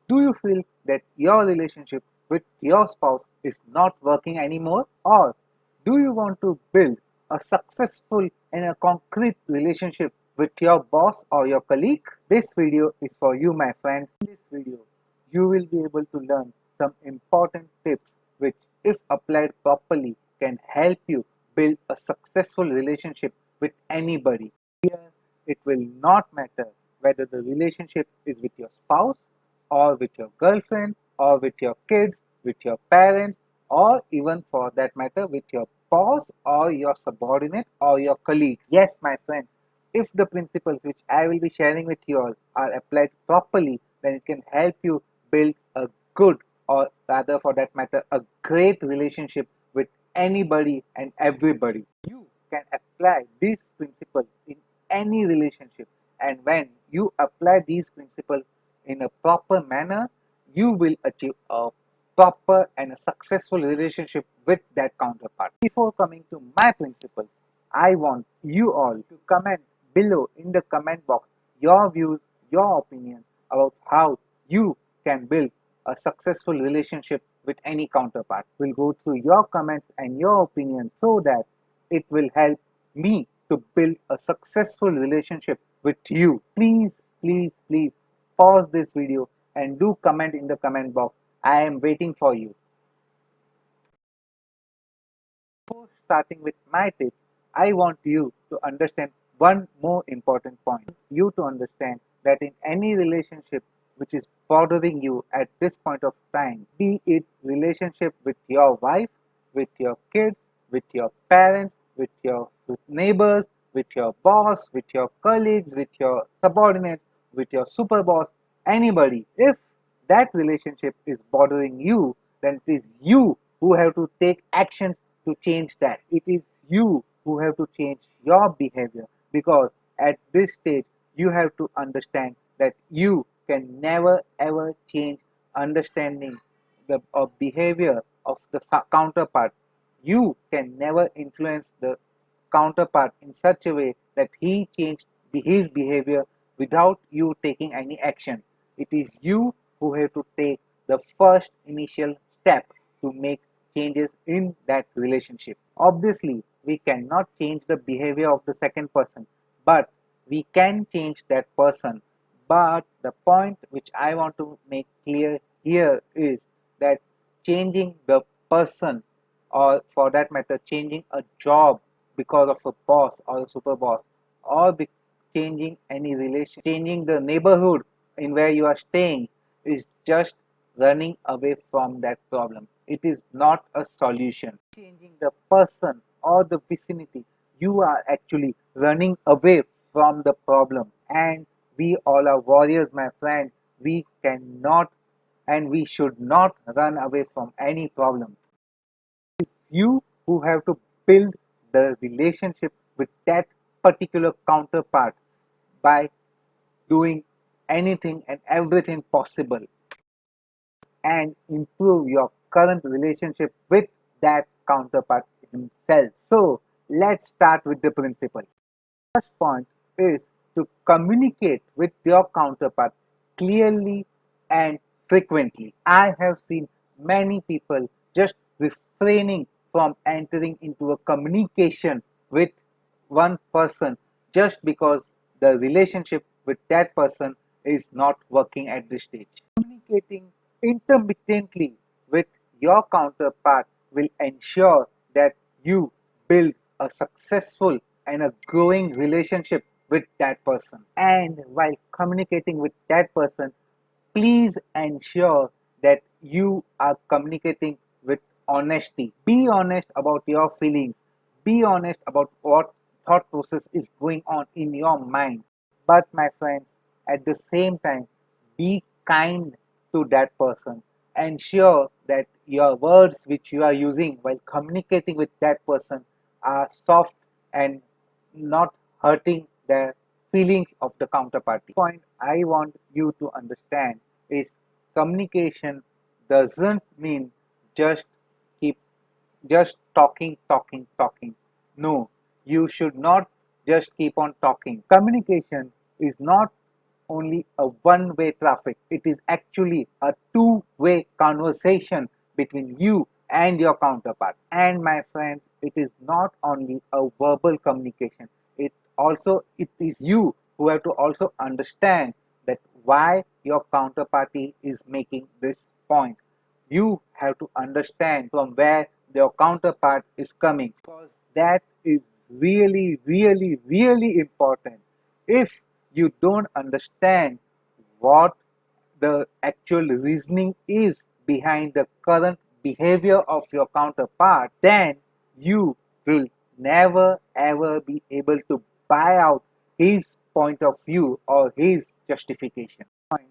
Do you feel that your relationship with your spouse is not working anymore? Or do you want to build a successful and a concrete relationship with your boss or your colleague? This video is for you, my friends. In this video, you will be able to learn some important tips which, if applied properly, can help you build a successful relationship with anybody. Here, it will not matter whether the relationship is with your spouse or with your girlfriend or with your kids, with your parents, or even for that matter with your boss or your subordinate or your colleagues. Yes, my friends, if the principles which I will be sharing with you all are applied properly, then it can help you build a good, or rather for that matter, a great relationship with anybody and everybody. You can apply these principles in any relationship, and when you apply these principles in a proper manner, you will achieve a proper and a successful relationship with that counterpart. Before coming to my principles, I want you all to comment below in the comment box your views, your opinions about how you can build a successful relationship with any counterpart. We'll go through your comments and your opinions so that it will help me to build a successful relationship with you. Please, please, please pause this video and do comment in the comment box. I am waiting for you. Before starting with my tips, I want you to understand one more important point. You to understand that in any relationship which is bothering you at this point of time, be it relationship with your wife, with your kids, with your parents, with your neighbors, with your boss, with your colleagues, with your subordinates, with your super boss, anybody, if that relationship is bothering you, then it is you who have to take actions to change that. It is you who have to change your behavior, because at this stage you have to understand that you can never ever change understanding the behavior of the counterpart. You can never influence the counterpart in such a way that he changed his behavior without you taking any action. It is you who have to take the first initial step to make changes in that relationship. Obviously, we cannot change the behavior of the second person, but we can change that person. But the point which I want to make clear here is that changing the person, or for that matter changing a job because of a boss or a super boss, or changing any relation, changing the neighborhood in where you are staying, is just running away from that problem. It is not a solution. Changing the person or the vicinity, you are actually running away from the problem. And we all are warriors, my friend. We cannot and we should not run away from any problem. It's you who have to build the relationship with that particular counterpart by doing anything and everything possible, and improve your current relationship with that counterpart himself. So let's start with the principle. First point is to communicate with your counterpart clearly and frequently. I have seen many people just refraining from entering into a communication with one person just because the relationship with that person is not working at this stage. Communicating intermittently with your counterpart will ensure that you build a successful and a growing relationship with that person. And while communicating with that person, please ensure that you are communicating with honesty. Be honest about your feelings. Be honest about what thought process is going on in your mind. But my friends, at the same time, be kind to that person. Ensure that your words which you are using while communicating with that person are soft and not hurting the feelings of the counterparty. Point I want you to understand is communication doesn't mean just keep just talking. No, you should not just keep on talking. Communication is not only a one-way traffic. It is actually a two-way conversation between you and your counterpart. And my friends, it is not only a verbal communication. It is you who have to also understand that why your counterparty is making this point. You have to understand from where your counterpart is coming, because that is really, really, really important. If you don't understand what the actual reasoning is behind the current behavior of your counterpart, then you will never ever be able to buy out his point of view or his justification. Point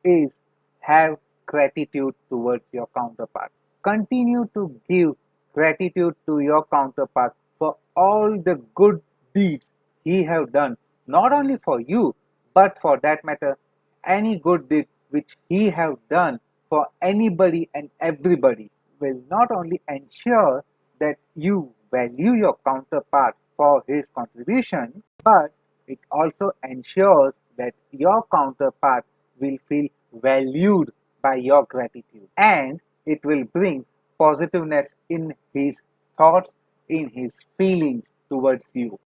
is, have gratitude towards your counterpart. Continue to give gratitude to your counterpart for all the good deeds he have done, not only for you, but for that matter, any good deed which he have done for anybody and everybody will not only ensure that you value your counterpart for his contribution, but it also ensures that your counterpart will feel valued by your gratitude, and it will bring positiveness in his thoughts, in his feelings towards you.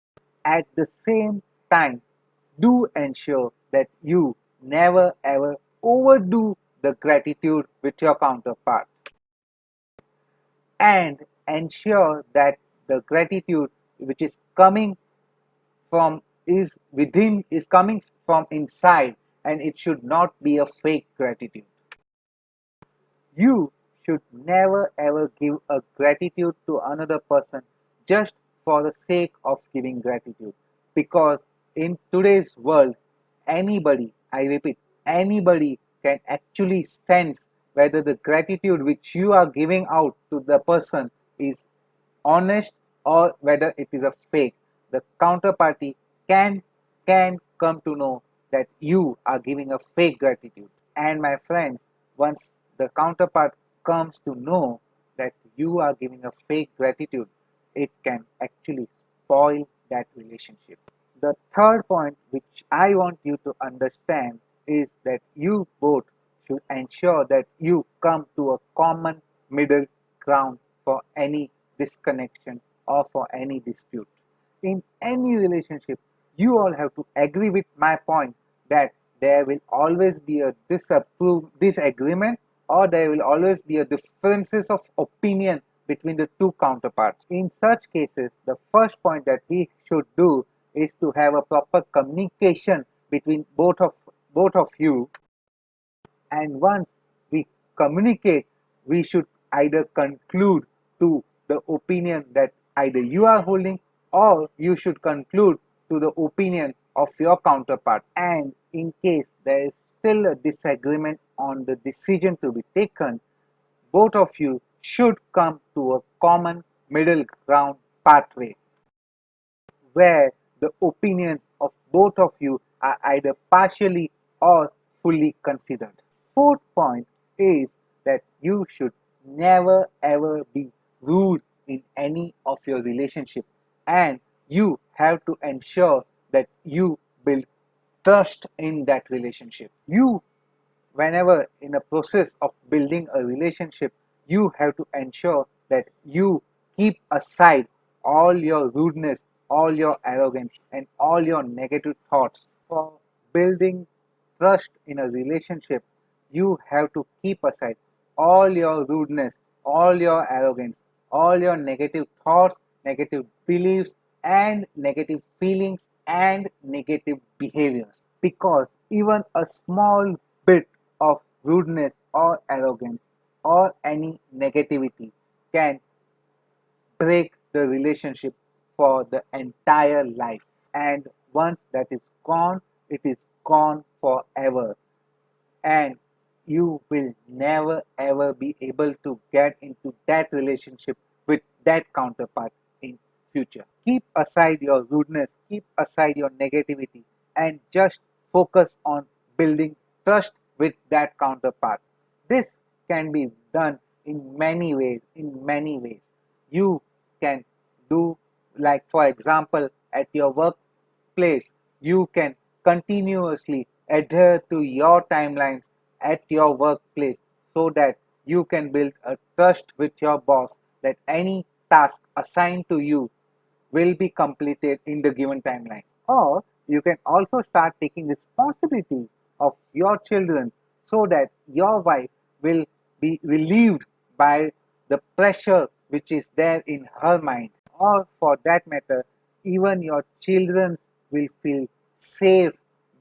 At the same time, do ensure that you never ever overdo the gratitude with your counterpart, and ensure that the gratitude which is coming from is within is coming from inside, and it should not be a fake gratitude. You should never ever give a gratitude to another person just for the sake of giving gratitude, because in today's world, anybody, I repeat, anybody can actually sense whether the gratitude which you are giving out to the person is honest or whether it is a fake. The counterparty can come to know that you are giving a fake gratitude. And my friends, once the counterpart comes to know that you are giving a fake gratitude, it can actually spoil that relationship. The third point which I want you to understand is that you both should ensure that you come to a common middle ground for any disconnection or for any dispute. In any relationship, you all have to agree with my point that there will always be a disagreement, or there will always be a differences of opinion between the two counterparts. In such cases, the first point that we should do is to have a proper communication between both of you, and once we communicate, we should either conclude to the opinion that either you are holding, or you should conclude to the opinion of your counterpart. And in case there is still a disagreement on the decision to be taken, both of you should come to a common middle ground pathway where the opinions of both of you are either partially or fully considered. Fourth point is that you should never ever be rude in any of your relationship, and you have to ensure that you build trust in that relationship. You, whenever in a process of building a relationship, you have to ensure that you keep aside all your rudeness, all your arrogance, and all your negative thoughts. For building trust in a relationship, you have to keep aside all your rudeness, all your arrogance, all your negative thoughts, negative beliefs, and negative feelings and negative behaviors. Because even a small bit of rudeness or arrogance or any negativity can break the relationship for the entire life. And once that is gone, it is gone forever. And you will never ever be able to get into that relationship with that counterpart in future. Keep aside your rudeness, keep aside your negativity, and just focus on building trust with that counterpart. This can be done in many ways. You can do, like for example, at your workplace, you can continuously adhere to your timelines at your workplace so that you can build a trust with your boss that any task assigned to you will be completed in the given timeline. Or you can also start taking responsibilities of your children so that your wife will be relieved by the pressure which is there in her mind. Or for that matter, even your children will feel safe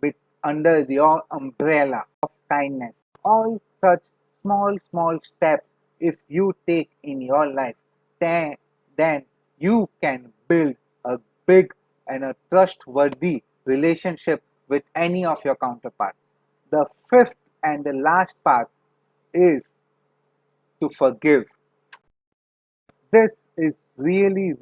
with under your umbrella of kindness. All such small steps if you take in your life, then, then you can build a big and a trustworthy relationship with any of your counterpart. The fifth and the last part is to forgive. This is really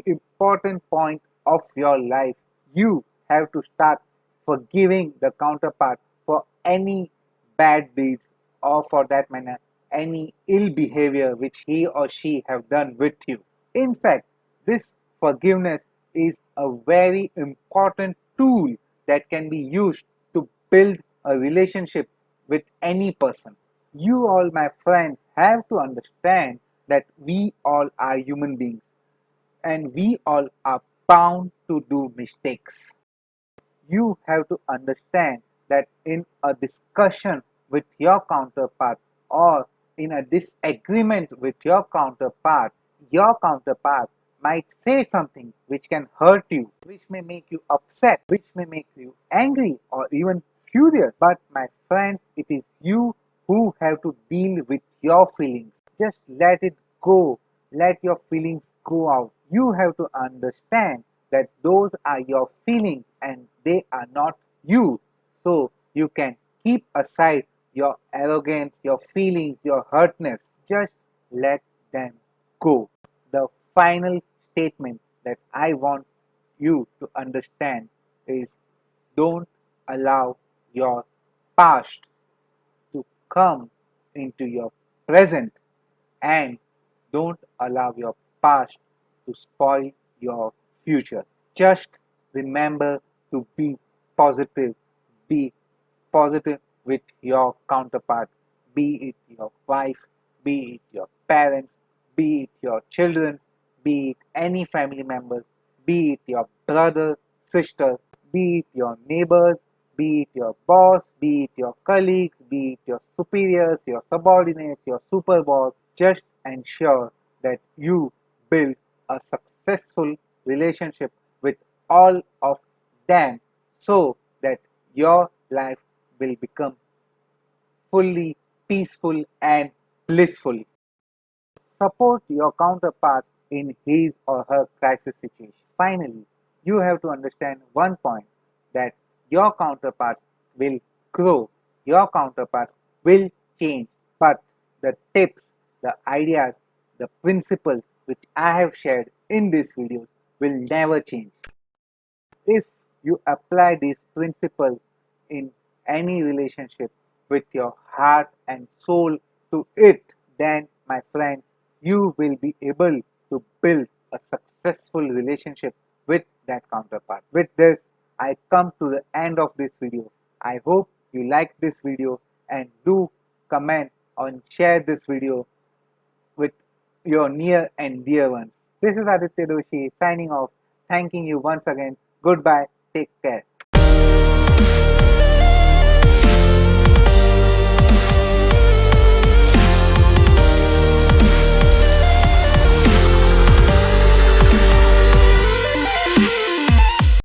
important point of your life. You have to start forgiving the counterpart for any bad deeds or for that matter any ill behavior which he or she have done with you. In fact, this forgiveness is a very important tool that can be used to build a relationship with any person. You all, my friends, have to understand that we all are human beings and we all are bound to do mistakes. You have to understand that in a discussion with your counterpart or in a disagreement with your counterpart might say something which can hurt you, which may make you upset, which may make you angry or even furious. But my friends, it is you who have to deal with your feelings. Just let it go. Let your feelings go out. You have to understand that those are your feelings and they are not you. So you can keep aside your arrogance, your feelings, your hurtness. Just let them go. The final statement that I want you to understand is don't allow your past to come into your present and don't allow your past to spoil your future. Just remember to positive. Be positive with your counterpart, be it your wife, be it your parents, be it your children, be it any family members, be it your brother, sister, be it your neighbors, be it your boss, be it your colleagues, be it your superiors, your subordinates, your super boss. Just ensure that you build a successful relationship with all of them so that your life will become fully peaceful and blissful. Support your counterpart in his or her crisis situation. Finally, you have to understand one point that your counterparts will grow, your counterparts will change, but the tips, the ideas, the principles which I have shared in these videos will never change. If you apply these principles in any relationship with your heart and soul to it, then, my friends, you will be able to build a successful relationship with that counterpart. With this, I come to the end of this video. I hope you like this video and do comment and share this video with your near and dear ones. This is Aditya Doshi signing off, thanking you once again. Goodbye, take care.